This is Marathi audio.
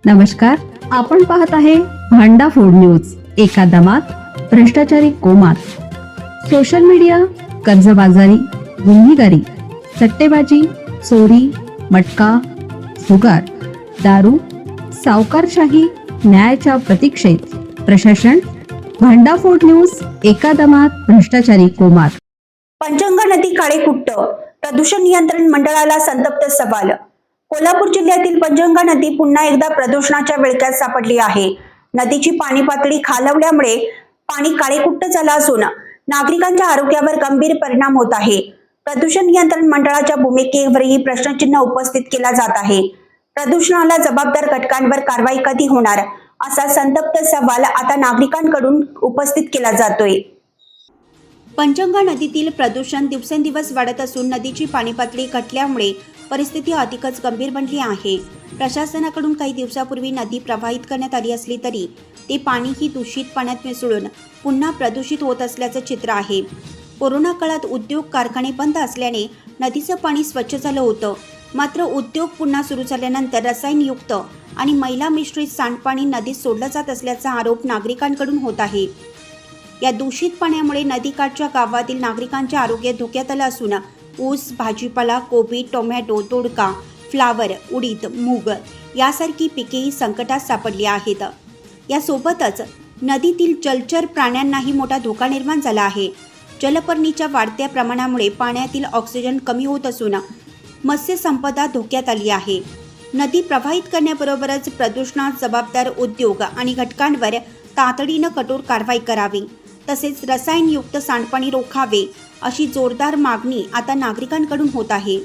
नमस्कार, आपण पाहत आहे भांडा फोड न्यूज. एका दमात भ्रष्टाचारी कोमात. सोशल मीडिया, कर्जबाजारी, गुन्हेगारी, सट्टेबाजी, चोरी, मटका, जुगार, दारू, सावकारशाही, न्यायाच्या प्रतीक्षेत प्रशासन. भांडाफोड न्यूज. एका दमात भ्रष्टाचारी कोमात. पंचगंगा नदी काळेकुट्ट, प्रदूषण नियंत्रण मंडळाला संतप्त सवाल. कोल्हापूर जिल्ह्यातील पंचगंगा नदी पुन्हा एकदा प्रदूषणाच्या विळख्यात सापडली आहे. नदीची पाणी पातळी खालावल्यामुळे पाणी काळेकुट्ट झालं असून नागरिकांच्या आरोग्यावर गंभीर परिणाम होत आहे. प्रदूषण नियंत्रण मंडळाच्या भूमिकेवरही प्रश्नचिन्ह उपस्थित केला जात आहे. प्रदूषणाला जबाबदार घटकांवर कारवाई कधी होणार, असा संतप्त सवाल आता नागरिकांकडून उपस्थित केला जातोय. पंचगंगा नदीतील प्रदूषण दिवसेंदिवस वाढत असून नदीची पाणी पातळी घटल्यामुळे परिस्थिती अधिकच गंभीर बनली आहे. प्रशासनाकडून काही दिवसापूर्वी नदी प्रवाहित करण्यात आली असली तरी ते पाणीही दूषित पाण्यात मिसळून पुन्हा प्रदूषित होत असल्याचं चित्र आहे. कोरोना काळात उद्योग कारखाने बंद असल्याने नदीचं पाणी स्वच्छ झालं होतं. मात्र उद्योग पुन्हा सुरू झाल्यानंतर रसायनयुक्त आणि मैला मिश्रित सांडपाणी नदीत सोडलं जात असल्याचा आरोप नागरिकांकडून होत आहे. या दूषित पाण्यामुळे नदीकाठच्या गावातील नागरिकांचे आरोग्य धोक्यात आलं असून ऊस, भाजीपाला, कोबी, टोमॅटो, दोडका, फ्लावर, उडीद, मूग यासारखी पिकेही संकटात सापडली आहेत. यासोबतच नदीतील जलचर प्राण्यांनाही मोठा धोका निर्माण झाला आहे. जलपर्णीच्या वाढत्या प्रमाणामुळे पाण्यातील ऑक्सिजन कमी होत असून मत्स्यसंपदा धोक्यात आली आहे. नदी प्रवाहित करण्याबरोबरच प्रदूषणास जबाबदार उद्योग आणि घटकांवर तातडीनं कठोर कारवाई करावी, तसेच रसायनयुक्त सांडपाणी रोखावे, अशी जोरदार मागणी आता नागरिकांकडून होत आहे.